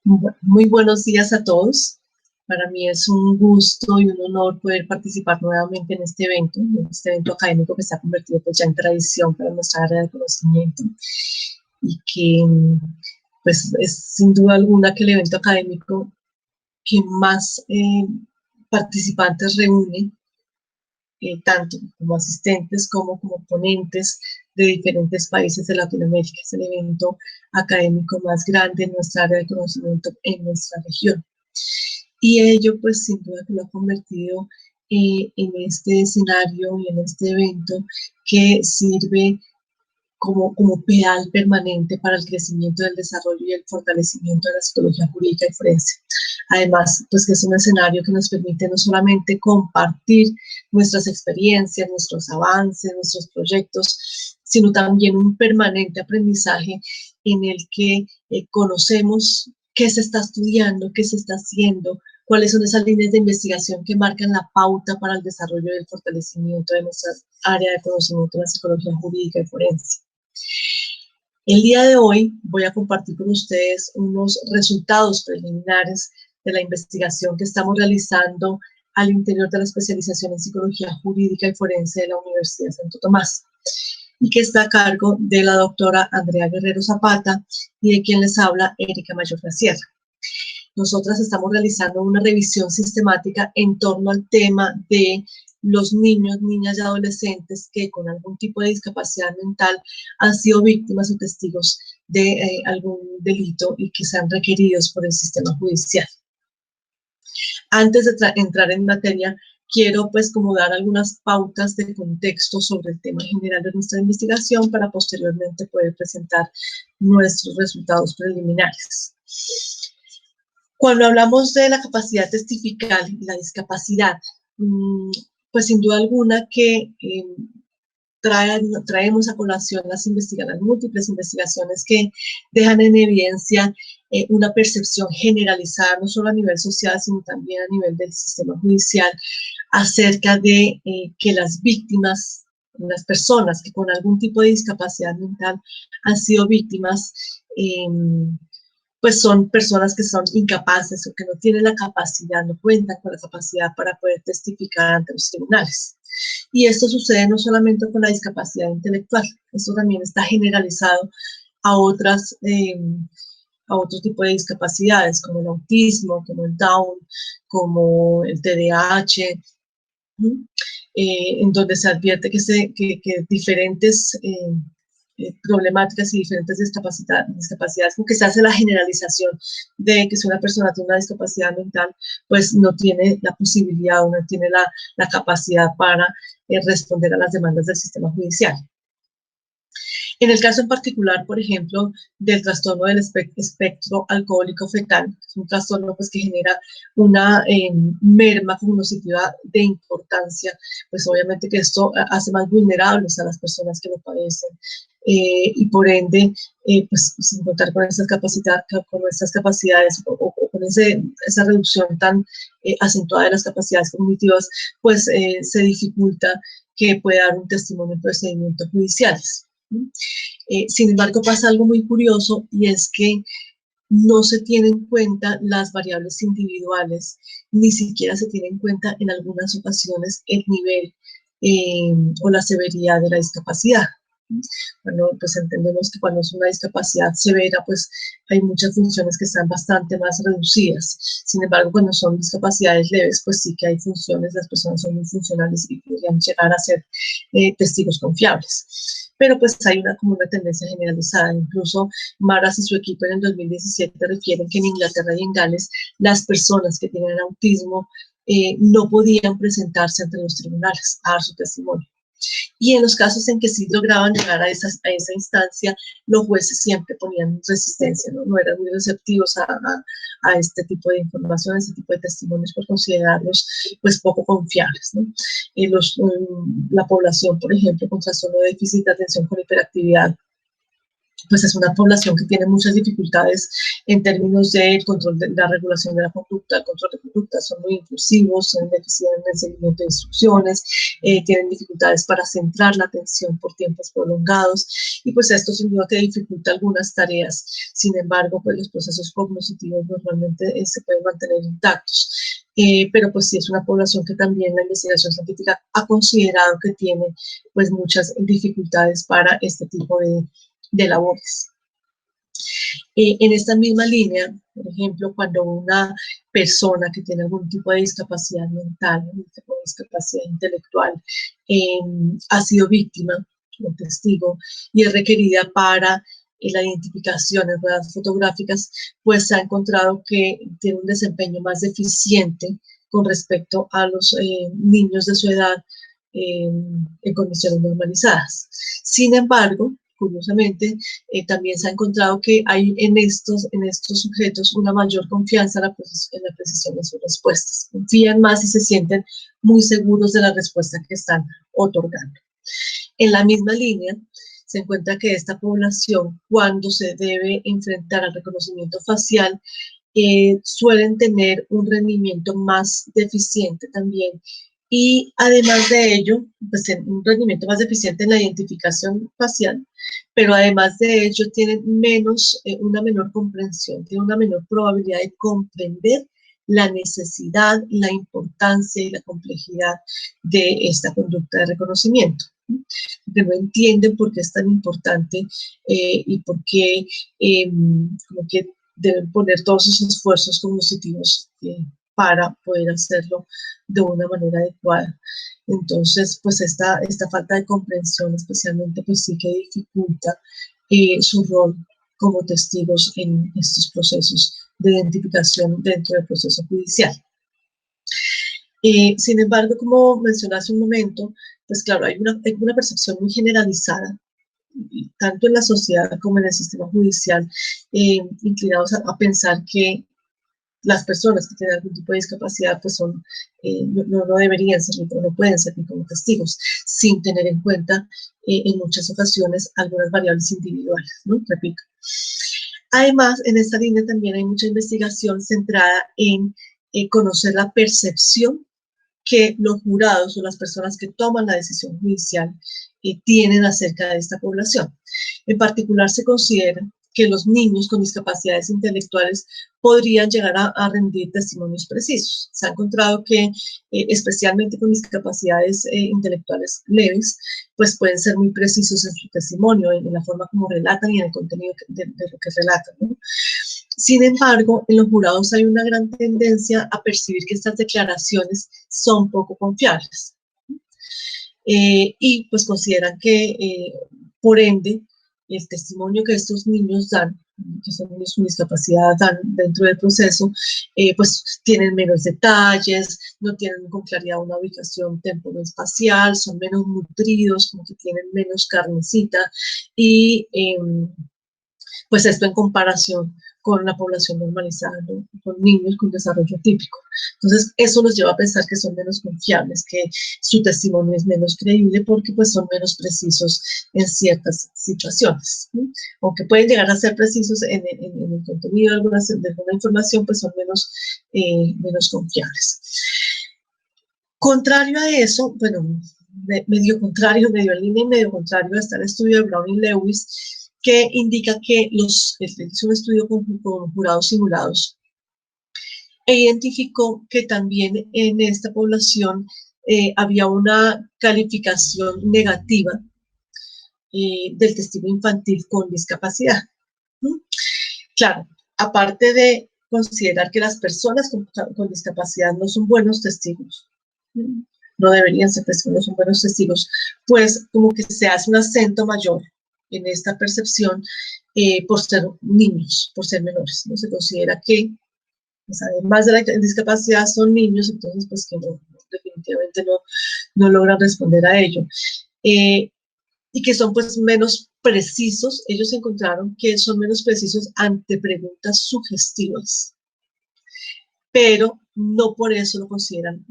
Muy buenos días a todos. Para mí es un gusto y un honor poder participar nuevamente en este evento académico que se ha convertido pues ya en tradición para nuestra área de conocimiento y que pues es sin duda alguna que el evento académico que más participantes reúne, tanto como asistentes como ponentes de diferentes países de Latinoamérica. Es el evento académico más grande en nuestra área de conocimiento en nuestra región. Y ello, pues, sin duda que lo ha convertido en este escenario y en este evento que sirve como pedal permanente para el crecimiento del desarrollo y el fortalecimiento de la psicología jurídica y forense. Además, pues que es un escenario que nos permite no solamente compartir nuestras experiencias, nuestros avances, nuestros proyectos, sino también un permanente aprendizaje en el que conocemos qué se está estudiando, qué se está haciendo, cuáles son esas líneas de investigación que marcan la pauta para el desarrollo y el fortalecimiento de nuestra área de conocimiento de la psicología jurídica y forense. El día de hoy voy a compartir con ustedes unos resultados preliminares de la investigación que estamos realizando al interior de la especialización en psicología jurídica y forense de la Universidad de Santo Tomás y que está a cargo de la doctora Andrea Guerrero Zapata y de quien les habla Erika Mayor Sierra. Nosotras estamos realizando una revisión sistemática en torno al tema de los niños, niñas y adolescentes que con algún tipo de discapacidad mental han sido víctimas o testigos de algún delito y que sean requeridos por el sistema judicial. Antes de entrar en materia, quiero pues como dar algunas pautas de contexto sobre el tema general de nuestra investigación para posteriormente poder presentar nuestros resultados preliminares. Cuando hablamos de la capacidad testifical y la discapacidad, pues sin duda alguna que traemos a colación las múltiples investigaciones que dejan en evidencia una percepción generalizada, no solo a nivel social, sino también a nivel del sistema judicial, acerca de que las víctimas, las personas que con algún tipo de discapacidad mental han sido víctimas, pues son personas que son incapaces o que no tienen la capacidad, no cuentan con la capacidad para poder testificar ante los tribunales. Y esto sucede no solamente con la discapacidad intelectual, esto también está generalizado a otro tipo de discapacidades, como el autismo, como el Down, como el TDAH, en donde se advierte que diferentes problemáticas y diferentes discapacidades, porque se hace la generalización de que si una persona tiene una discapacidad mental, pues no tiene la posibilidad o no tiene la capacidad para responder a las demandas del sistema judicial. En el caso en particular, por ejemplo, del trastorno del espectro alcohólico fetal, es un trastorno pues, que genera una merma cognitiva de importancia, pues obviamente que esto hace más vulnerables a las personas que lo padecen. Y por ende, pues sin contar con esas capacidades o con esa reducción tan acentuada de las capacidades cognitivas, pues se dificulta que pueda dar un testimonio en procedimientos judiciales. Sin embargo, pasa algo muy curioso y es que no se tienen en cuenta las variables individuales, ni siquiera se tiene en cuenta en algunas ocasiones el nivel o la severidad de la discapacidad. Bueno, pues entendemos que cuando es una discapacidad severa, pues hay muchas funciones que están bastante más reducidas. Sin embargo, cuando son discapacidades leves, pues sí que hay funciones, las personas son muy funcionales y podrían llegar a ser testigos confiables. Pero pues hay como una tendencia generalizada. Incluso Maras y su equipo en el 2017 refieren que en Inglaterra y en Gales las personas que tienen autismo no podían presentarse ante los tribunales a dar su testimonio. Y en los casos en que sí lograban llegar a esa instancia, los jueces siempre ponían resistencia, no eran muy receptivos a este tipo de información, a este tipo de testimonios por considerarlos pues poco confiables, ¿no? La población, por ejemplo, con trastorno de déficit de atención con hiperactividad pues es una población que tiene muchas dificultades en términos de control de la regulación de la conducta, el control de conducta, son muy impulsivos, tienen deficiencia en el seguimiento de instrucciones, tienen dificultades para centrar la atención por tiempos prolongados, y pues esto sin duda que dificulta algunas tareas. Sin embargo, pues los procesos cognitivos normalmente se pueden mantener intactos. Pero pues sí es una población que también la investigación científica ha considerado que tiene pues muchas dificultades para este tipo de labores. En esta misma línea, por ejemplo, cuando una persona que tiene algún tipo de discapacidad mental, algún tipo de discapacidad intelectual, ha sido víctima o testigo y es requerida para la identificación en ruedas fotográficas, pues se ha encontrado que tiene un desempeño más deficiente con respecto a los niños de su edad en condiciones normalizadas. Sin embargo, curiosamente, también se ha encontrado que hay en estos sujetos una mayor confianza en la precisión de sus respuestas. Confían más y se sienten muy seguros de la respuesta que están otorgando. En la misma línea, se encuentra que esta población, cuando se debe enfrentar al reconocimiento facial, suelen tener un rendimiento más deficiente también. Y además de ello, pues un rendimiento más deficiente en la identificación facial, pero además de ello tienen una menor comprensión, tienen una menor probabilidad de comprender la necesidad, la importancia y la complejidad de esta conducta de reconocimiento. Que no entienden por qué es tan importante y por qué como que deben poner todos esos esfuerzos cognitivos para poder hacerlo de una manera adecuada. Entonces, pues esta falta de comprensión especialmente, pues sí que dificulta su rol como testigos en estos procesos de identificación dentro del proceso judicial. Sin embargo, como mencioné hace un momento, pues claro, hay una percepción muy generalizada, tanto en la sociedad como en el sistema judicial, inclinados a pensar que las personas que tienen algún tipo de discapacidad pues no deberían ser, no pueden ser como testigos, sin tener en cuenta en muchas ocasiones algunas variables individuales, ¿no? Repito. Además, en esta línea también hay mucha investigación centrada en conocer la percepción que los jurados o las personas que toman la decisión judicial tienen acerca de esta población. En particular, se considera que los niños con discapacidades intelectuales podrían llegar a rendir testimonios precisos. Se ha encontrado que, especialmente con discapacidades intelectuales leves, pues pueden ser muy precisos en su testimonio, en la forma como relatan y en el contenido de lo que relatan, ¿no? Sin embargo, en los jurados hay una gran tendencia a percibir que estas declaraciones son poco confiables. Y pues consideran que, por ende, el testimonio que estos niños dan, que son niños con discapacidad, dan dentro del proceso, pues tienen menos detalles, no tienen con claridad una ubicación temporoespacial, son menos nutridos, como que tienen menos carnecita, y pues esto en comparación con la población normalizada, ¿no? Con niños con desarrollo típico. Entonces, eso nos lleva a pensar que son menos confiables, que su testimonio es menos creíble porque pues son menos precisos en ciertas situaciones, ¿no? Aunque pueden llegar a ser precisos en el contenido de alguna información, pues son menos confiables. Contrario a eso, bueno, medio contrario, medio en línea y medio contrario, está el estudio de Brown y Lewis, que indica que es un estudio con jurados simulados, e identificó que también en esta población había una calificación negativa del testigo infantil con discapacidad. Claro, aparte de considerar que las personas con discapacidad no son buenos testigos, no deberían ser testigos, no son buenos testigos, pues como que se hace un acento mayor en esta percepción por ser niños, por ser menores, ¿no? Se considera que, pues, además de la discapacidad, son niños, entonces pues que definitivamente no logran responder a ello. Y que son pues menos precisos, ellos encontraron que son menos precisos ante preguntas sugestivas, pero no por eso los consideran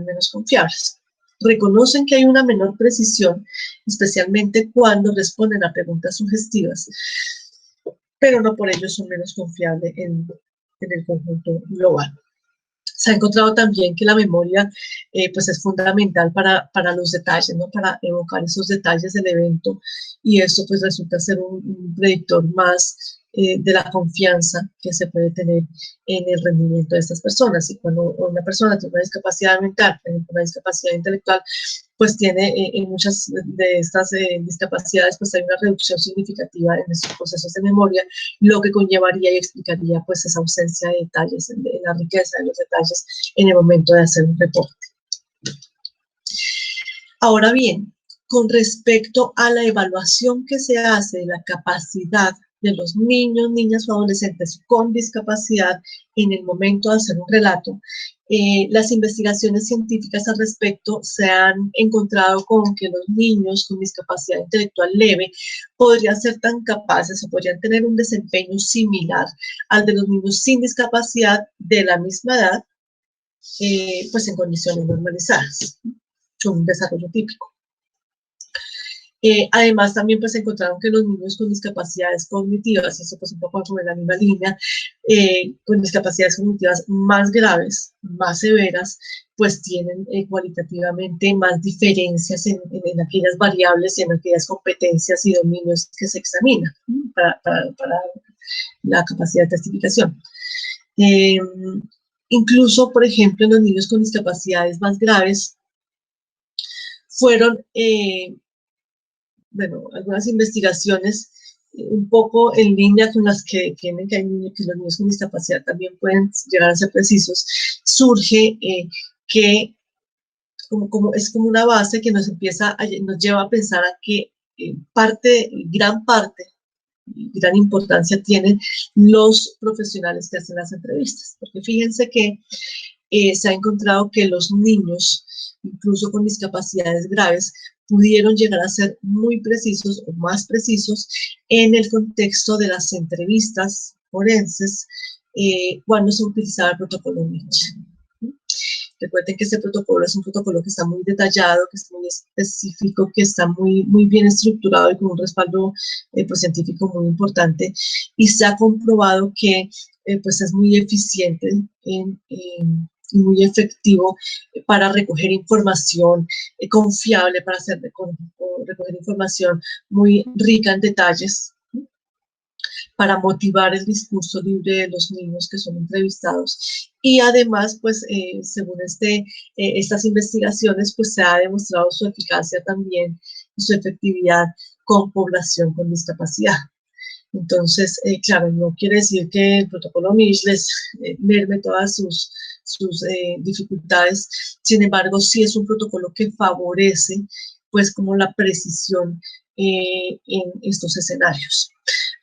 menos confiables. reconocen que hay una menor precisión, especialmente cuando responden a preguntas sugestivas, pero no por ello son menos confiables en el conjunto global. Se ha encontrado también que la memoria pues es fundamental para los detalles, ¿no? Para evocar esos detalles del evento, y esto pues resulta ser un predictor más de la confianza que se puede tener en el rendimiento de estas personas. Y cuando una persona tiene una discapacidad mental, una discapacidad intelectual, pues tiene en muchas de estas discapacidades, pues hay una reducción significativa en esos procesos de memoria, lo que conllevaría y explicaría pues esa ausencia de detalles, en la riqueza de los detalles en el momento de hacer un reporte. Ahora bien, con respecto a la evaluación que se hace de la capacidad de los niños, niñas o adolescentes con discapacidad en el momento de hacer un relato, las investigaciones científicas al respecto se han encontrado con que los niños con discapacidad intelectual leve podrían ser tan capaces o podrían tener un desempeño similar al de los niños sin discapacidad de la misma edad, pues en condiciones normalizadas, con un desarrollo típico. Además, también pues encontraron que los niños con discapacidades cognitivas, eso pues un poco como en la misma línea, con discapacidades cognitivas más graves, más severas, pues tienen cualitativamente más diferencias en aquellas variables y en aquellas competencias y dominios que se examinan para la capacidad de testificación. Incluso, por ejemplo, en los niños con discapacidades más graves, fueron algunas investigaciones un poco en línea con las que tienen que los niños con discapacidad también pueden llegar a ser precisos. Surge que es como una base que nos lleva a pensar a que gran parte, gran importancia tienen los profesionales que hacen las entrevistas, porque fíjense que se ha encontrado que los niños, incluso con discapacidades graves, pudieron llegar a ser muy precisos o más precisos en el contexto de las entrevistas forenses cuando se utilizaba el protocolo Mitch. Recuerden que este protocolo es un protocolo que está muy detallado, que es muy específico, que está muy, muy bien estructurado y con un respaldo pues, científico muy importante, y se ha comprobado que pues es muy eficiente y muy efectivo para recoger información confiable, para recoger información muy rica en detalles, para motivar el discurso libre de los niños que son entrevistados. Y además, pues, según estas investigaciones, pues se ha demostrado su eficacia también y su efectividad con población con discapacidad. Entonces, claro, no quiere decir que el protocolo Mitch les merme todas sus dificultades. Sin embargo, sí es un protocolo que favorece, pues, como la precisión en estos escenarios.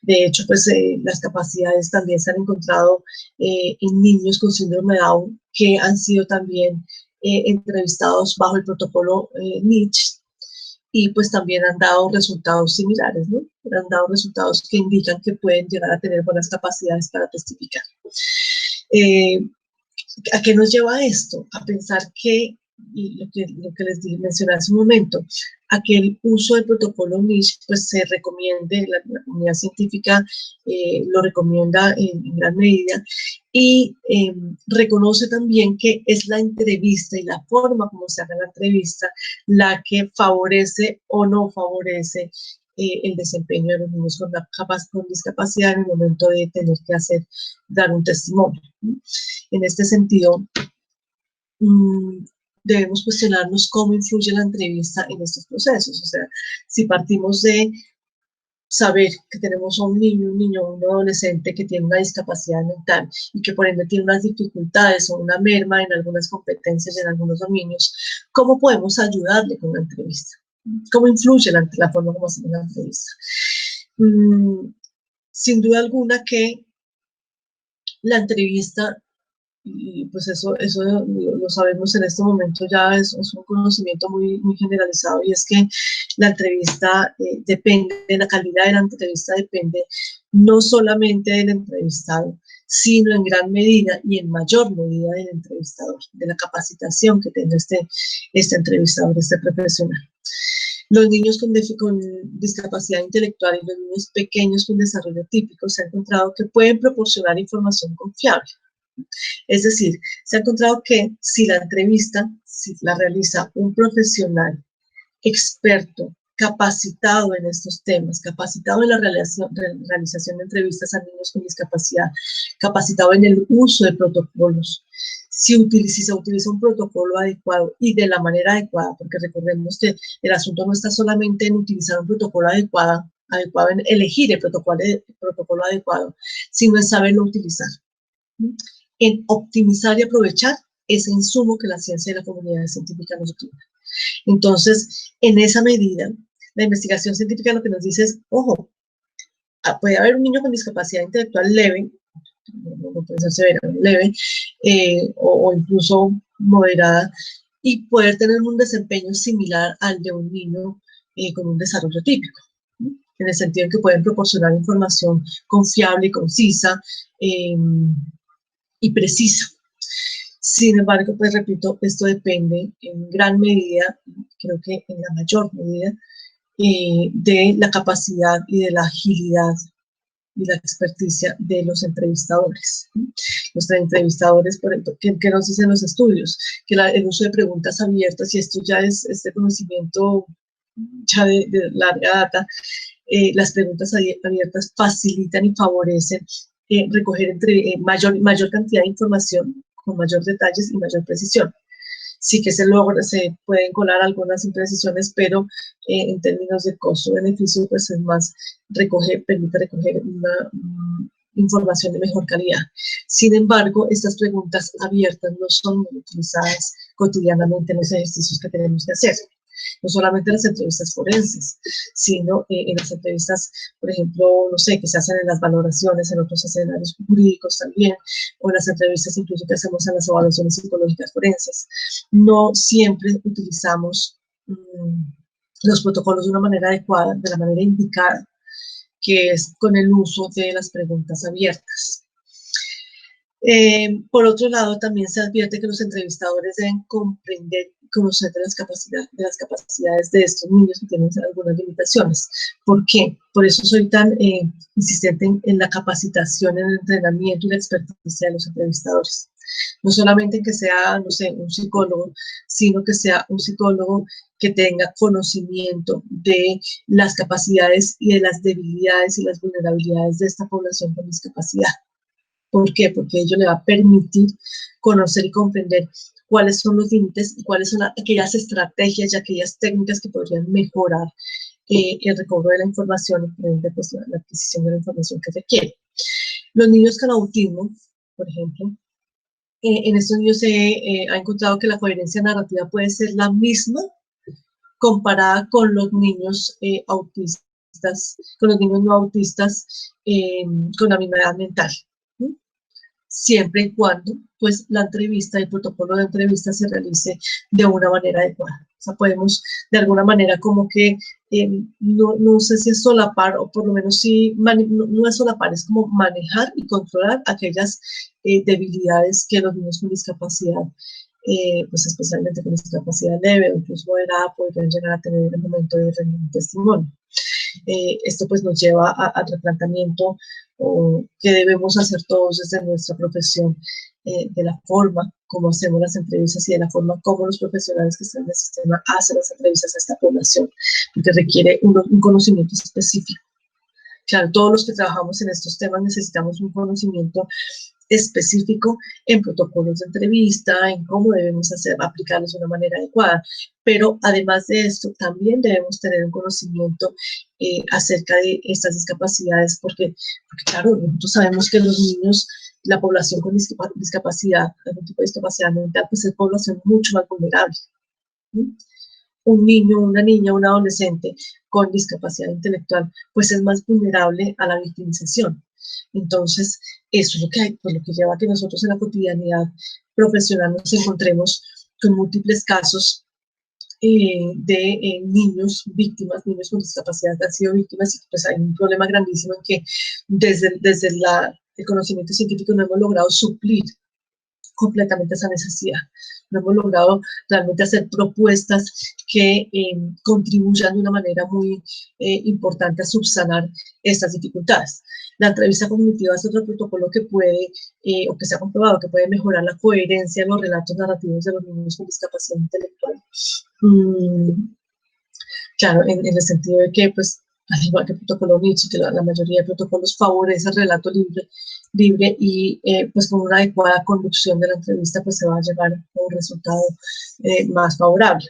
De hecho, pues las capacidades también se han encontrado en niños con síndrome de Down que han sido también entrevistados bajo el protocolo Mitch, y pues también han dado resultados similares, ¿no? Han dado resultados que indican que pueden llegar a tener buenas capacidades para testificar. ¿A qué nos lleva esto? A pensar que, y lo que les mencioné hace un momento, a que el uso del protocolo Mitch pues se recomiende, la comunidad científica lo recomienda en gran medida, y reconoce también que es la entrevista y la forma como se haga la entrevista la que favorece o no favorece el desempeño de los niños con discapacidad en el momento de tener que dar un testimonio. En este sentido, debemos cuestionarnos cómo influye la entrevista en estos procesos. O sea, si partimos de saber que tenemos a un niño o un adolescente que tiene una discapacidad mental y que por ende tiene unas dificultades o una merma en algunas competencias y en algunos dominios, ¿cómo podemos ayudarle con la entrevista? ¿Cómo influye la forma como hacemos la entrevista? Sin duda alguna que la entrevista y pues eso lo sabemos en este momento, ya es un conocimiento muy generalizado, y es que la entrevista depende, la calidad de la entrevista depende no solamente del entrevistado, sino en gran medida y en mayor medida del entrevistador, de la capacitación que tenga este entrevistador, este profesional. Los niños con discapacidad intelectual y los niños pequeños con desarrollo típico se ha encontrado que pueden proporcionar información confiable. Es decir, se ha encontrado que si la entrevista, si la realiza un profesional experto, capacitado en estos temas, capacitado en la realización de entrevistas a niños con discapacidad, capacitado en el uso de protocolos, si se utiliza un protocolo adecuado y de la manera adecuada, porque recordemos que el asunto no está solamente en utilizar un protocolo adecuado en elegir el protocolo adecuado, sino en saberlo utilizar, en optimizar y aprovechar ese insumo que la ciencia y la comunidad científica nos brinda. Entonces, en esa medida, la investigación científica lo que nos dice es, ojo, puede haber un niño con discapacidad intelectual leve, no puede ser severa, leve, o incluso moderada, y poder tener un desempeño similar al de un niño con un desarrollo típico, ¿sí? En el sentido en que pueden proporcionar información confiable y concisa y precisa. Sin embargo, pues repito, esto depende en gran medida, creo que en la mayor medida, de la capacidad y de la agilidad y la experticia de los entrevistadores. Los entrevistadores, por ejemplo, ¿qué nos dicen los estudios? Que el uso de preguntas abiertas, y esto ya es este conocimiento ya de larga data, las preguntas abiertas facilitan y favorecen recoger mayor cantidad de información con mayor detalles y mayor precisión. Sí que se pueden colar algunas imprecisiones, pero en términos de costo-beneficio, pues es más, permite recoger una información de mejor calidad. Sin embargo, estas preguntas abiertas no son muy utilizadas cotidianamente en los ejercicios que tenemos que hacer. No solamente en las entrevistas forenses, sino en las entrevistas, por ejemplo, no sé, que se hacen en las valoraciones, en otros escenarios jurídicos también, o en las entrevistas incluso que hacemos en las evaluaciones psicológicas forenses. No siempre utilizamos los protocolos de una manera adecuada, de la manera indicada, que es con el uso de las preguntas abiertas. Por otro lado, también se advierte que los entrevistadores deben comprender y conocer de las capacidades de estos niños que tienen algunas limitaciones. ¿Por qué? Por eso soy tan insistente en la capacitación, en el entrenamiento y la experticia de los entrevistadores. No solamente en que sea, no sé, un psicólogo, sino que sea un psicólogo que tenga conocimiento de las capacidades y de las debilidades y las vulnerabilidades de esta población con discapacidad. ¿Por qué? Porque ello le va a permitir conocer y comprender cuáles son los límites y cuáles son aquellas estrategias y aquellas técnicas que podrían mejorar el recobro de la información y pues, la adquisición de la información que requiere. Los niños con autismo, por ejemplo, en estos niños se ha encontrado que la coherencia narrativa puede ser la misma comparada con los niños autistas, con los niños no autistas con la misma edad mental. Siempre y cuando pues la entrevista, el protocolo de entrevista se realice de una manera adecuada. O sea, podemos de alguna manera como que, no sé si es solapar, o por lo menos sí, no es solapar, es como manejar y controlar aquellas debilidades que los niños con discapacidad, pues especialmente con discapacidad leve o incluso moderada, podrían llegar a tener en el momento de rendir un testimonio. Esto pues nos lleva al replanteamiento que debemos hacer todos desde nuestra profesión, de la forma como hacemos las entrevistas y de la forma como los profesionales que están en el sistema hacen las entrevistas a esta población, porque requiere un conocimiento específico. Claro, todos los que trabajamos en estos temas necesitamos un conocimiento específico en protocolos de entrevista, en cómo debemos aplicarlos de una manera adecuada. Pero además de esto, también debemos tener un conocimiento acerca de estas discapacidades, porque claro, nosotros sabemos que los niños, la población con discapacidad, algún tipo de discapacidad mental, pues es población mucho más vulnerable. ¿Sí? Un niño, una niña, un adolescente con discapacidad intelectual, pues es más vulnerable a la victimización. Entonces, eso es lo que hay, pues lo que lleva a que nosotros en la cotidianidad profesional nos encontremos con múltiples casos de niños víctimas, niños con discapacidad que han sido víctimas, y pues hay un problema grandísimo en que desde el conocimiento científico no hemos logrado suplir completamente esa necesidad. No hemos logrado realmente hacer propuestas que contribuyan de una manera muy importante a subsanar estas dificultades. La entrevista cognitiva es otro protocolo que puede, o que se ha comprobado, que puede mejorar la coherencia en los relatos narrativos de los niños con discapacidad intelectual. Claro, en el sentido de que, pues, al igual que el protocolo Nietzsche, que la mayoría de protocolos favorece el relato libre y pues con una adecuada conducción de la entrevista, pues se va a llegar a un resultado más favorable.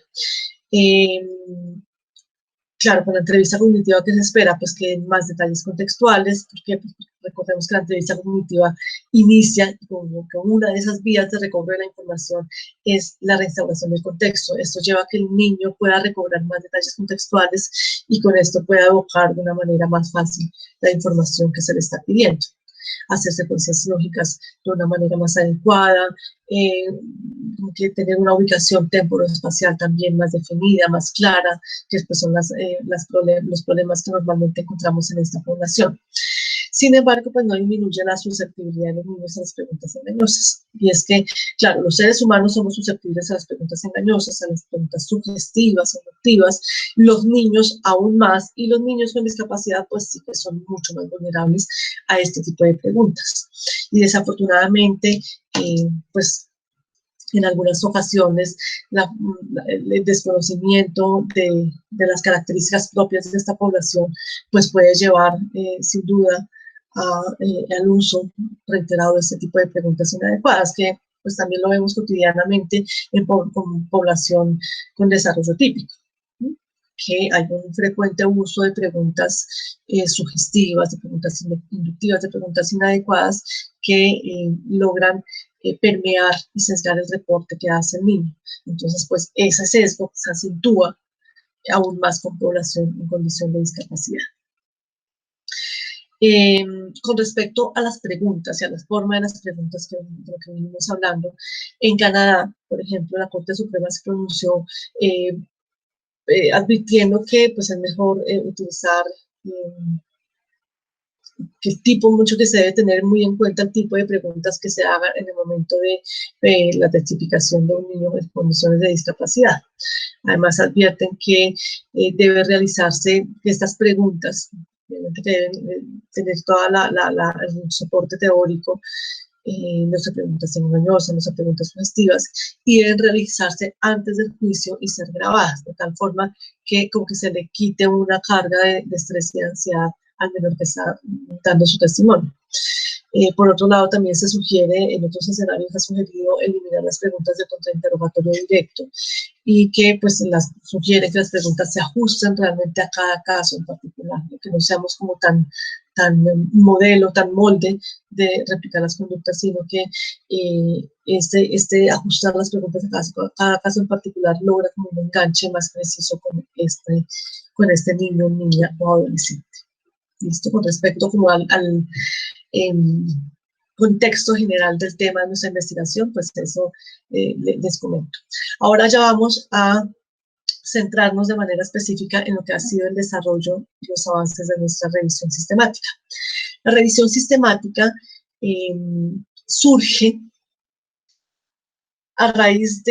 Claro, con la entrevista cognitiva que se espera, pues que más detalles contextuales, porque pues, recordemos que la entrevista cognitiva inicia con una de esas vías de recobro de la información es la restauración del contexto. Esto lleva a que el niño pueda recobrar más detalles contextuales y con esto pueda evocar de una manera más fácil la información que se le está pidiendo, hacer secuencias lógicas de una manera más adecuada, que tener una ubicación temporoespacial también más definida, más clara, que después son los problemas que normalmente encontramos en esta población. Sin embargo, pues no disminuye la susceptibilidad de los niños a las preguntas engañosas. Y es que, claro, los seres humanos somos susceptibles a las preguntas engañosas, a las preguntas sugestivas, emotivas, los niños aún más, y los niños con discapacidad, pues sí que son mucho más vulnerables a este tipo de preguntas. Y desafortunadamente, pues en algunas ocasiones el desconocimiento de las características propias de esta población pues puede llevar sin duda al uso reiterado de este tipo de preguntas inadecuadas, que pues también lo vemos cotidianamente con población con desarrollo típico, ¿sí? Que hay un frecuente uso de preguntas sugestivas, de preguntas inductivas, de preguntas inadecuadas que logran permear y sesgar el reporte que hace el niño. Entonces, pues ese sesgo se acentúa aún más con población en condición de discapacidad. Con respecto a las preguntas y a la forma de las preguntas de lo que venimos hablando, en Canadá, por ejemplo, la Corte Suprema se pronunció advirtiendo que pues, es mejor utilizar que el tipo, mucho que se debe tener muy en cuenta el tipo de preguntas que se hagan en el momento de la testificación de un niño en condiciones de discapacidad. Además, advierten que debe realizarse estas preguntas, obviamente que deben tener todo el soporte teórico, no se preguntas engañosas, no se preguntas sugestivas, y deben realizarse antes del juicio y ser grabadas, de tal forma que como que se le quite una carga de estrés y ansiedad al menor que está dando su testimonio. Por otro lado, también se sugiere, en otros escenarios se ha sugerido eliminar las preguntas de contrainterrogatorio directo y que pues sugiere que las preguntas se ajusten realmente a cada caso en particular, que no seamos como tan modelo, tan molde de replicar las conductas, sino que ajustar las preguntas a cada caso en particular logra como un enganche más preciso con este niño, niña o adolescente. ¿Listo? Con respecto como al contexto general del tema de nuestra investigación, pues eso les comento. Ahora ya vamos a centrarnos de manera específica en lo que ha sido el desarrollo y los avances de nuestra revisión sistemática. La revisión sistemática surge a raíz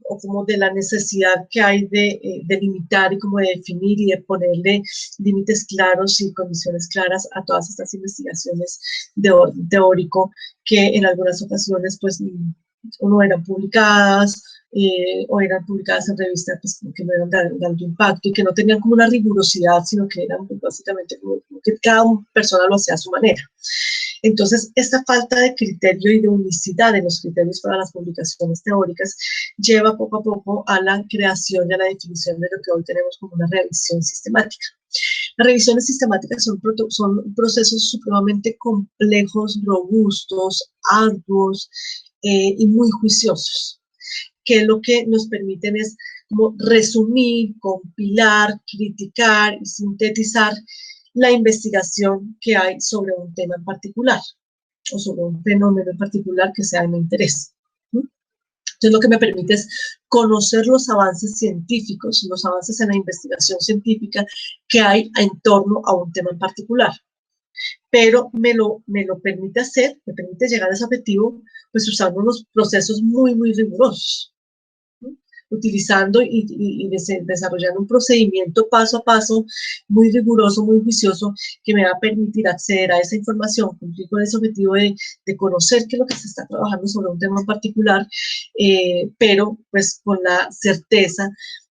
o como de la necesidad que hay de delimitar y como de definir y de ponerle límites claros y condiciones claras a todas estas investigaciones de orden teórico que en algunas ocasiones pues no eran publicadas o eran publicadas en revistas pues, que no eran de alto impacto y que no tenían como una rigurosidad, sino que eran pues, básicamente como que cada persona lo hacía a su manera. Entonces, esta falta de criterio y de unicidad en los criterios para las publicaciones teóricas lleva poco a poco a la creación y a la definición de lo que hoy tenemos como una revisión sistemática. Las revisiones sistemáticas son procesos supremamente complejos, robustos, arduos y muy juiciosos, que lo que nos permiten es como resumir, compilar, criticar y sintetizar la investigación que hay sobre un tema en particular o sobre un fenómeno en particular que sea de mi interés. Entonces, lo que me permite es conocer los avances científicos, los avances en la investigación científica que hay en torno a un tema en particular. Pero me lo permite hacer, me permite llegar a ese objetivo, pues usando unos procesos muy, muy rigurosos, ¿no? Utilizando y desarrollando un procedimiento paso a paso muy riguroso, muy juicioso, que me va a permitir acceder a esa información, cumplir con ese objetivo de conocer qué es lo que se está trabajando sobre un tema en particular, pero pues con la certeza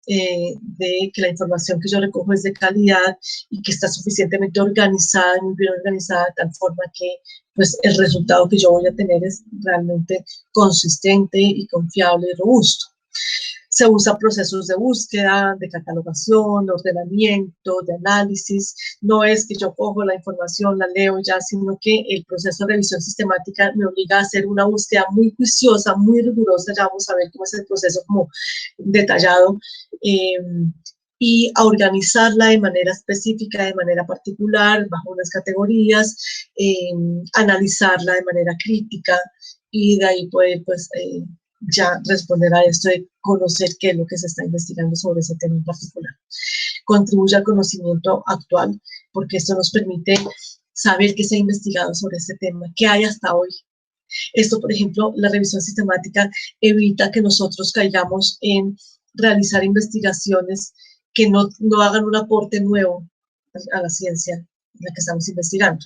de que la información que yo recojo es de calidad y que está suficientemente organizada, muy bien organizada, de tal forma que pues, el resultado que yo voy a tener es realmente consistente y confiable y robusto. Se usan procesos de búsqueda, de catalogación, de ordenamiento, de análisis. No es que yo cojo la información, la leo ya, sino que el proceso de revisión sistemática me obliga a hacer una búsqueda muy juiciosa, muy rigurosa. Ya vamos a ver cómo es el proceso como detallado. Y a organizarla de manera específica, de manera particular, bajo unas categorías, analizarla de manera crítica y de ahí poder pues, ya responder a esto de conocer qué es lo que se está investigando sobre ese tema en particular. Contribuye al conocimiento actual, porque esto nos permite saber qué se ha investigado sobre este tema, qué hay hasta hoy. Esto, por ejemplo, la revisión sistemática evita que nosotros caigamos en realizar investigaciones que no hagan un aporte nuevo a la ciencia en la que estamos investigando.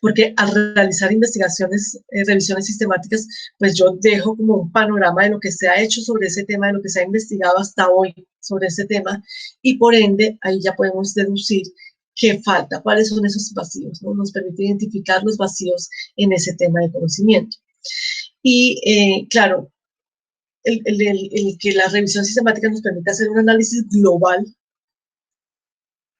Porque al realizar investigaciones, revisiones sistemáticas, pues yo dejo como un panorama de lo que se ha hecho sobre ese tema, de lo que se ha investigado hasta hoy sobre ese tema, y por ende ahí ya podemos deducir qué falta, cuáles son esos vacíos, ¿no? Nos permite identificar los vacíos en ese tema de conocimiento. Y claro, el que la revisión sistemática nos permite hacer un análisis global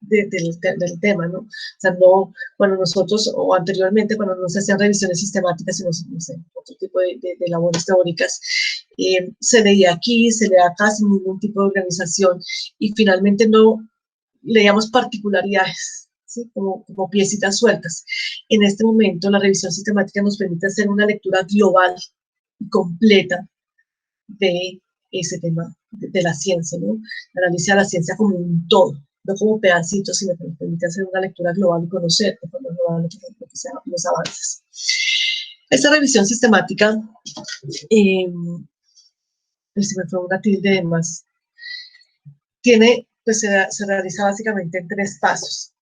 del tema, ¿no? O sea, no, cuando nosotros, o anteriormente, cuando no se hacían revisiones sistemáticas, sino, no sé, otro tipo de labores teóricas, se leía aquí, se leía acá, sin ningún tipo de organización, y finalmente no leíamos particularidades, ¿sí? Como piecitas sueltas. En este momento, la revisión sistemática nos permite hacer una lectura global y completa de ese tema, de la ciencia, ¿no? Analizar la ciencia como un todo, no como pedacitos, sino que nos permite hacer una lectura global y conocer de forma global los avances. Esta revisión sistemática, se me fue una tilde de más, pues se realiza básicamente en 3 pasos.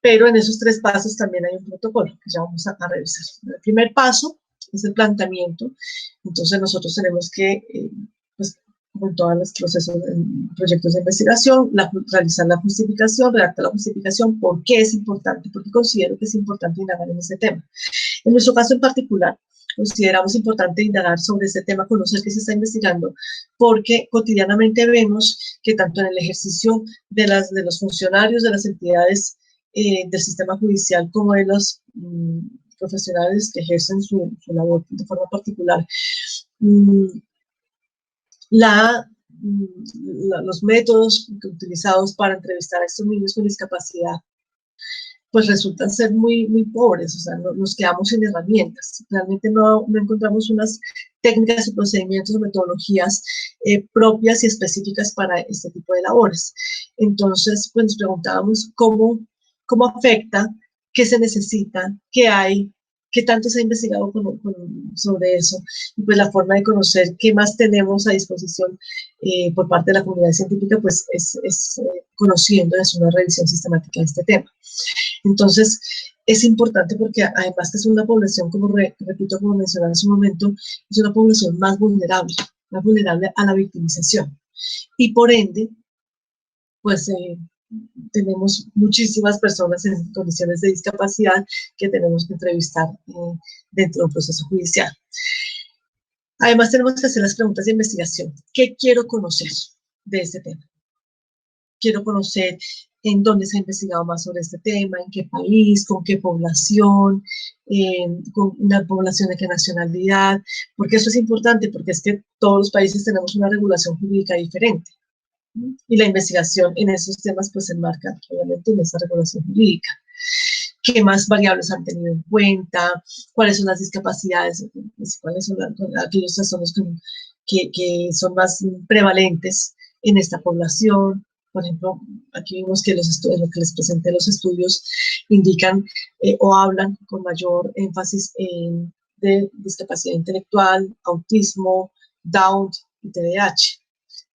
Pero en esos 3 pasos también hay un protocolo que ya vamos a revisar. El primer paso es el planteamiento. Entonces nosotros tenemos que, pues, como en todos los procesos, proyectos de investigación, realizar la justificación, redactar la justificación, por qué es importante, porque considero que es importante indagar en ese tema. En nuestro caso en particular, consideramos importante indagar sobre este tema, conocer qué se está investigando, porque cotidianamente vemos que tanto en el ejercicio de los funcionarios de las entidades del sistema judicial como de los profesionales que ejercen su labor de forma particular, los métodos utilizados para entrevistar a estos niños con discapacidad pues resultan ser muy, muy pobres, o sea, nos quedamos sin herramientas. Realmente no encontramos unas técnicas y procedimientos o metodologías propias y específicas para este tipo de labores. Entonces, pues nos preguntábamos cómo afecta, qué se necesita, qué hay, qué tanto se ha investigado sobre eso, y pues la forma de conocer qué más tenemos a disposición por parte de la comunidad científica, pues es conociendo, es una revisión sistemática de este tema. Entonces, es importante porque además que es una población, como repito, como mencionaba hace un momento, es una población más vulnerable a la victimización. Y por ende, pues tenemos muchísimas personas en condiciones de discapacidad que tenemos que entrevistar dentro del proceso judicial. Además, tenemos que hacer las preguntas de investigación. ¿Qué quiero conocer de este tema? Quiero conocer en dónde se ha investigado más sobre este tema, en qué país, con qué población, con una población de qué nacionalidad, porque eso es importante, porque es que todos los países tenemos una regulación jurídica diferente. Y la investigación en esos temas pues se enmarca obviamente en esa regulación jurídica. ¿Qué más variables han tenido en cuenta? ¿Cuáles son las discapacidades? ¿Cuáles son aquellos trastornos que son más prevalentes en esta población? Por ejemplo, aquí vimos que los estudios, lo que les presenté, los estudios indican o hablan con mayor énfasis de discapacidad intelectual, autismo, Down y TDAH.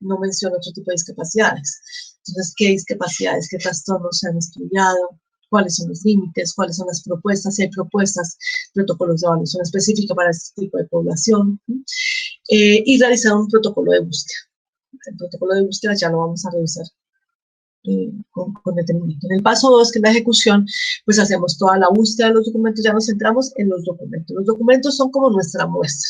No menciono otro tipo de discapacidades. Entonces, ¿qué discapacidades, qué trastornos se han estudiado? ¿Cuáles son los límites? ¿Cuáles son las propuestas? Si hay propuestas, protocolos de evaluación específica para este tipo de población. Y realizar un protocolo de búsqueda. El protocolo de búsqueda ya lo vamos a revisar con detenimiento. En el paso 2, que es la ejecución, pues hacemos toda la búsqueda de los documentos, ya nos centramos en los documentos. Los documentos son como nuestra muestra,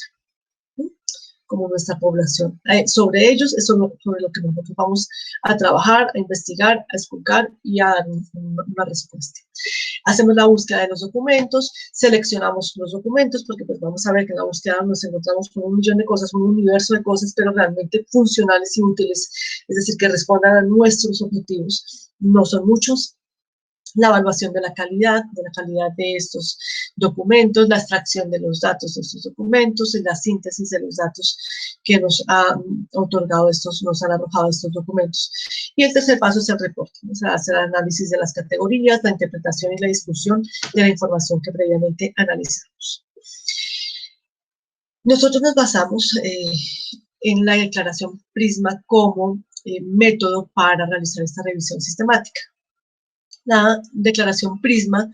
como nuestra población. Sobre ellos es sobre lo que nosotros vamos a trabajar, a investigar, a esculcar y a dar una respuesta. Hacemos la búsqueda de los documentos, seleccionamos los documentos, porque pues vamos a ver que en la búsqueda nos encontramos con un millón de cosas, un universo de cosas, pero realmente funcionales y útiles, es decir, que respondan a nuestros objetivos. No son muchos. La evaluación de la calidad de estos documentos, la extracción de los datos de estos documentos, y la síntesis de los datos que nos han otorgado nos han arrojado estos documentos. Y el tercer paso es el reporte, o sea, hacer el análisis de las categorías, la interpretación y la discusión de la información que previamente analizamos. Nosotros nos basamos en la declaración PRISMA como método para realizar esta revisión sistemática. La declaración PRISMA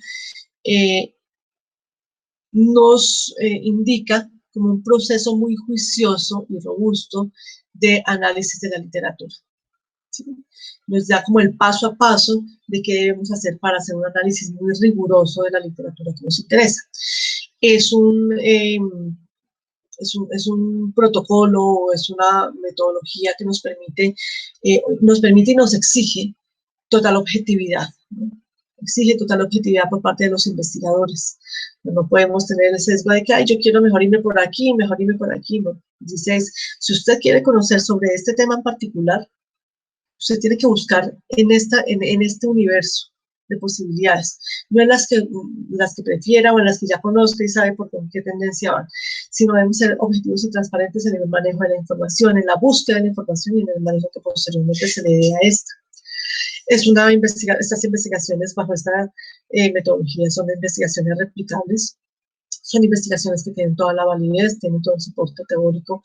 nos indica como un proceso muy juicioso y robusto de análisis de la literatura. ¿Sí? Nos da como el paso a paso de qué debemos hacer para hacer un análisis muy riguroso de la literatura que nos interesa. Es un protocolo, es una metodología que nos permite y nos exige total objetividad, ¿no? Exige total objetividad por parte de los investigadores. No podemos tener el sesgo de que, ay, yo quiero mejor irme por aquí, mejor irme por aquí. No. Dice, si usted quiere conocer sobre este tema en particular, usted tiene que buscar en este universo de posibilidades, no en las que prefiera o en las que ya conozca y sabe por qué tendencia van, sino debemos ser objetivos y transparentes en el manejo de la información, en la búsqueda de la información y en el manejo que posteriormente se le dé a esta. Estas investigaciones bajo esta metodología son investigaciones replicables, son investigaciones que tienen toda la validez, tienen todo el soporte teórico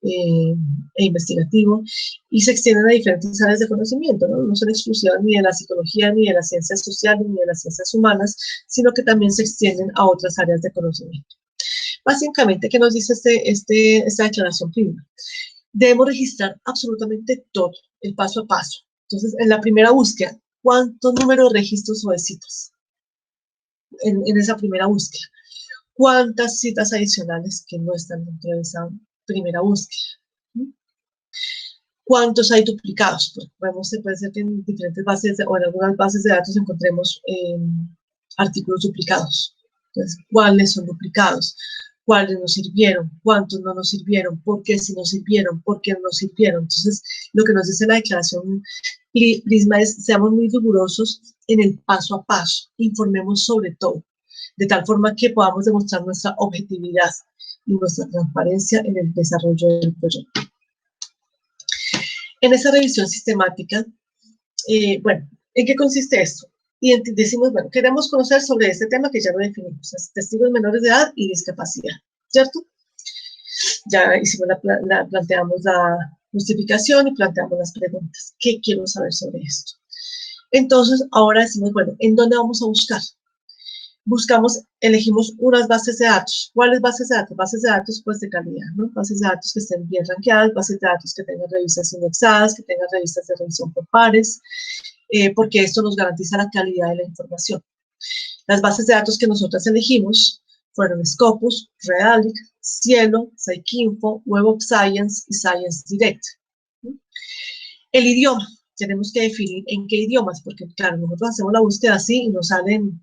e investigativo y se extienden a diferentes áreas de conocimiento, ¿no? No son exclusivas ni de la psicología, ni de las ciencias sociales, ni de las ciencias humanas, sino que también se extienden a otras áreas de conocimiento. Básicamente, ¿qué nos dice esta declaración PRISMA? Debemos registrar absolutamente todo, el paso a paso. Entonces, en la primera búsqueda, ¿cuántos números de registros o de citas? En esa primera búsqueda. ¿Cuántas citas adicionales que no están dentro de esa primera búsqueda? ¿Cuántos hay duplicados? Porque puede ser que en diferentes bases o en algunas bases de datos encontremos artículos duplicados. Entonces, ¿cuáles son duplicados? ¿Cuáles nos sirvieron? ¿Cuántos no nos sirvieron? ¿Por qué sí nos sirvieron? ¿Por qué no nos sirvieron? Entonces, lo que nos dice la declaración PRISMA es, seamos muy rigurosos en el paso a paso, informemos sobre todo, de tal forma que podamos demostrar nuestra objetividad y nuestra transparencia en el desarrollo del proyecto. En esa revisión sistemática, bueno, ¿en qué consiste esto? Y decimos, bueno, queremos conocer sobre este tema que ya lo definimos, testigos menores de edad y discapacidad, ¿cierto? Ya planteamos la justificación y planteamos las preguntas. ¿Qué quiero saber sobre esto? Entonces, ahora decimos, bueno, ¿en dónde vamos a buscar? Elegimos unas bases de datos. ¿Cuáles bases de datos? Bases de datos, pues, de calidad, ¿no? Bases de datos que estén bien rankeadas, bases de datos que tengan revistas indexadas, que tengan revistas de revisión por pares, porque esto nos garantiza la calidad de la información. Las bases de datos que nosotros elegimos fueron Scopus, Realic, Cielo, Psycinfo, Web of Science y Science Direct. El idioma. Tenemos que definir en qué idiomas, porque, claro, nosotros hacemos la búsqueda así y nos salen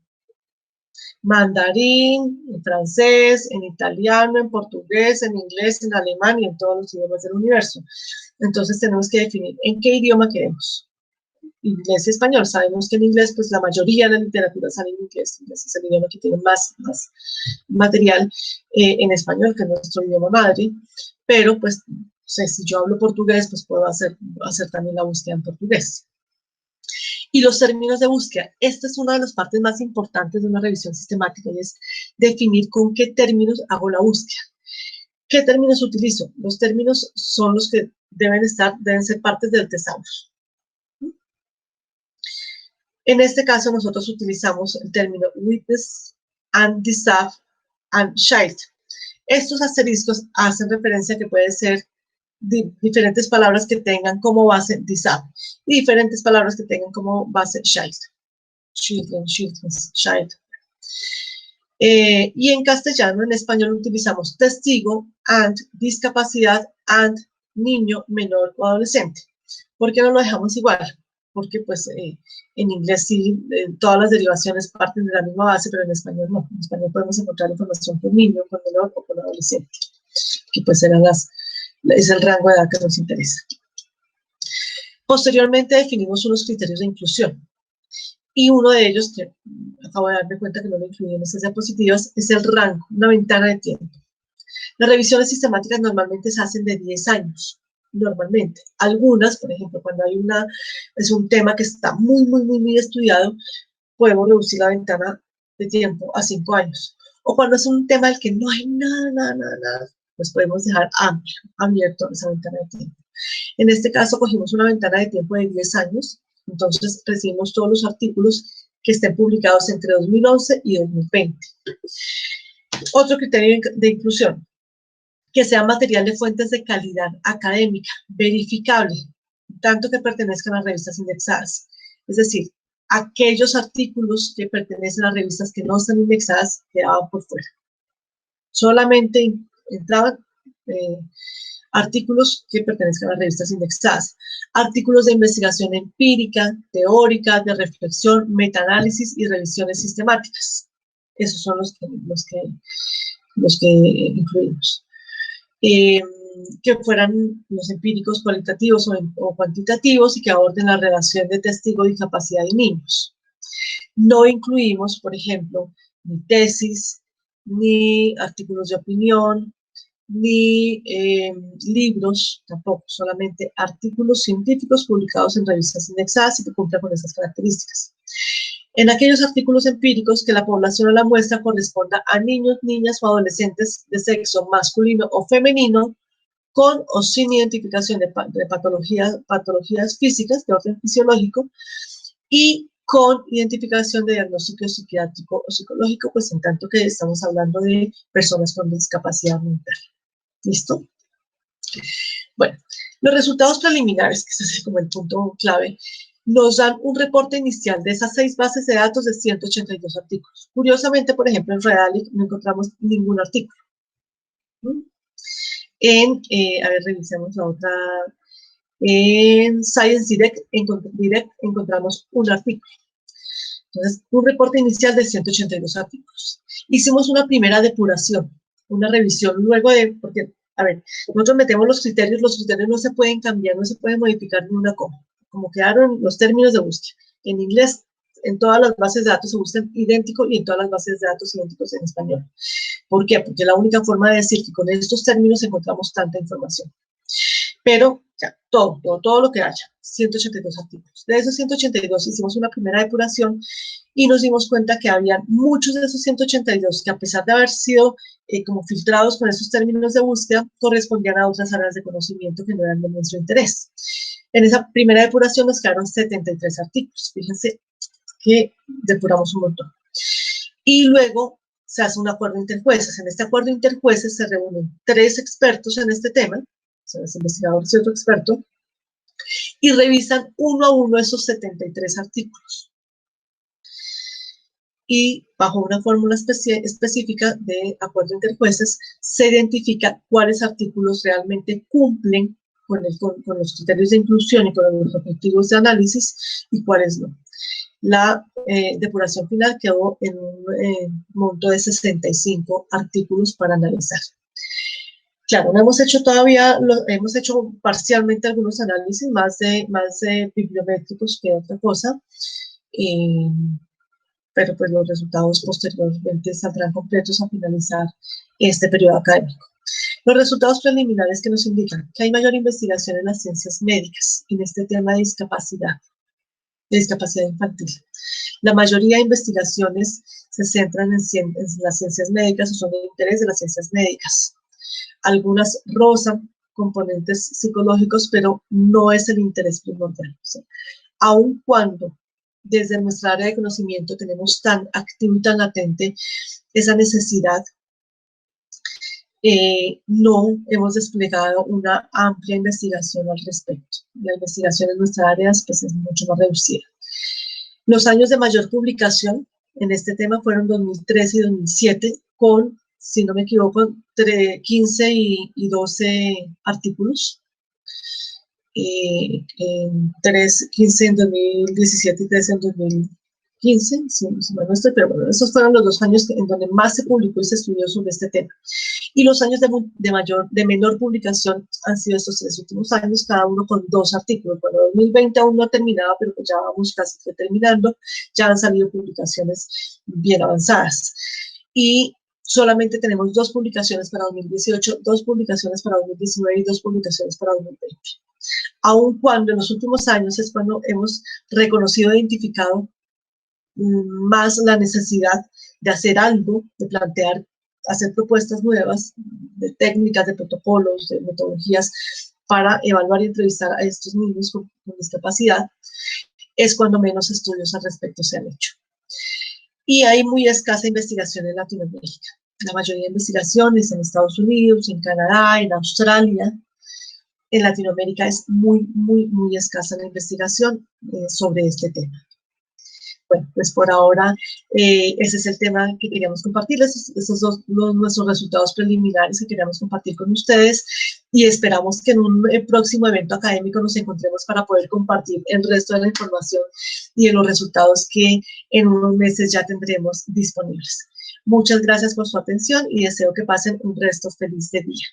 mandarín, en francés, en italiano, en portugués, en inglés, en alemán y en todos los idiomas del universo. Entonces tenemos que definir en qué idioma queremos. Inglés y español. Sabemos que en inglés, pues la mayoría de la literatura sale en inglés. Inglés es el idioma que tiene más material en español, que es nuestro idioma madre. Pero, pues, o sea, si yo hablo portugués, pues puedo hacer también la búsqueda en portugués. Y los términos de búsqueda. Esta es una de las partes más importantes de una revisión sistemática y es definir con qué términos hago la búsqueda. ¿Qué términos utilizo? Los términos son los que deben ser partes del tesaurus. En este caso, nosotros utilizamos el término witness and deserve and child. Estos asteriscos hacen referencia a que puede ser diferentes palabras que tengan como base deserve y diferentes palabras que tengan como base child. Children, children's, child. Y en castellano, en español, utilizamos testigo and discapacidad and niño, menor o adolescente. ¿Por qué no lo dejamos igual? Porque pues en inglés sí, todas las derivaciones parten de la misma base, pero en español no. En español podemos encontrar información por niño, por menor o por adolescente, que pues es el rango de edad que nos interesa. Posteriormente definimos unos criterios de inclusión. Y uno de ellos, que acabo de darme cuenta que no lo incluí en estas diapositivas, es el rango, una ventana de tiempo. Las revisiones sistemáticas normalmente se hacen de 10 años. Normalmente. Algunas, por ejemplo, cuando es un tema que está muy estudiado, podemos reducir la ventana de tiempo a 5 años. O cuando es un tema del que no hay nada, pues podemos dejar abierto esa ventana de tiempo. En este caso, cogimos una ventana de tiempo de 10 años, entonces recibimos todos los artículos que estén publicados entre 2011 y 2020. Otro criterio de inclusión, que sea material de fuentes de calidad académica, verificable, tanto que pertenezcan a revistas indexadas. Es decir, aquellos artículos que pertenecen a revistas que no están indexadas quedaban por fuera. Solamente entraban artículos que pertenezcan a revistas indexadas. Artículos de investigación empírica, teórica, de reflexión, metaanálisis y revisiones sistemáticas. Esos son los que incluimos. Que fueran los empíricos cualitativos o cuantitativos y que aborden la relación de testigo, discapacidad y niños. No incluimos, por ejemplo, ni tesis, ni artículos de opinión, ni libros, tampoco, solamente artículos científicos publicados en revistas indexadas y que cumplan con esas características. En aquellos artículos empíricos que la población o la muestra corresponda a niños, niñas o adolescentes de sexo masculino o femenino, con o sin identificación de patologías físicas de orden fisiológico y con identificación de diagnóstico psiquiátrico o psicológico, pues en tanto que estamos hablando de personas con discapacidad mental. ¿Listo? Bueno, los resultados preliminares, que ese es como el punto clave, nos dan un reporte inicial de esas 6 bases de datos de 182 artículos. Curiosamente, por ejemplo, en Redalyc no encontramos ningún artículo. A ver, revisemos la otra. En Science Direct encontramos un artículo. Entonces, un reporte inicial de 182 artículos. Hicimos una primera depuración, una revisión luego porque, a ver, nosotros metemos los criterios no se pueden cambiar, no se puede modificar ni una coma, como quedaron los términos de búsqueda. En inglés, en todas las bases de datos se buscan idénticos y en todas las bases de datos idénticos en español. ¿Por qué? Porque es la única forma de decir que con estos términos encontramos tanta información. Pero ya, todo lo que haya, 182 artículos. De esos 182 hicimos una primera depuración y nos dimos cuenta que había muchos de esos 182 que a pesar de haber sido como filtrados con esos términos de búsqueda, correspondían a otras áreas de conocimiento que no eran de nuestro interés. En esa primera depuración nos quedaron 73 artículos. Fíjense que depuramos un montón. Y luego se hace un acuerdo interjueces. En este acuerdo interjueces se reúnen 3 expertos en este tema, los investigadores y otro experto, y revisan uno a uno esos 73 artículos. Y bajo una fórmula específica de acuerdo interjueces, se identifica cuáles artículos realmente cumplen con los criterios de inclusión y con los objetivos de análisis y cuáles no. La depuración final quedó en un monto de 65 artículos para analizar. Claro, no hemos hecho todavía, hemos hecho parcialmente algunos análisis más de bibliométricos que otra cosa, pero pues los resultados posteriormente saldrán completos a finalizar este periodo académico. Los resultados preliminares que nos indican que hay mayor investigación en las ciencias médicas, en este tema de discapacidad infantil. La mayoría de investigaciones se centran en las ciencias médicas o son de interés de las ciencias médicas. Algunas rozan componentes psicológicos, pero no es el interés primordial. ¿Sí? Aun cuando desde nuestra área de conocimiento tenemos tan activo y tan latente esa necesidad, no hemos desplegado una amplia investigación al respecto. La investigación en nuestra área pues, es mucho más reducida. Los años de mayor publicación en este tema fueron 2013 y 2007, con, si no me equivoco, entre 15 y 12 artículos. 15 en 2017 y 13 en 2015, si no estoy, pero bueno, esos fueron los 2 años en donde más se publicó y se estudió sobre este tema. Y los años de menor publicación han sido estos 3 últimos años, cada uno con 2 artículos. Bueno, 2020 aún no ha terminado, pero pues ya vamos casi terminando, ya han salido publicaciones bien avanzadas. Y solamente tenemos 2 publicaciones para 2018, 2 publicaciones para 2019 y 2 publicaciones para 2020. Aun cuando en los últimos años es cuando hemos reconocido e identificado más la necesidad de hacer algo, de plantear, hacer propuestas nuevas, de técnicas, de protocolos, de metodologías para evaluar y entrevistar a estos niños con discapacidad, es cuando menos estudios al respecto se han hecho. Y hay muy escasa investigación en Latinoamérica. La mayoría de investigaciones en Estados Unidos, en Canadá, en Australia. En Latinoamérica es muy escasa la investigación sobre este tema. Bueno, pues por ahora ese es el tema que queríamos compartirles, esos son nuestros resultados preliminares que queríamos compartir con ustedes y esperamos que en un próximo evento académico nos encontremos para poder compartir el resto de la información y de los resultados que en unos meses ya tendremos disponibles. Muchas gracias por su atención y deseo que pasen un resto feliz de día.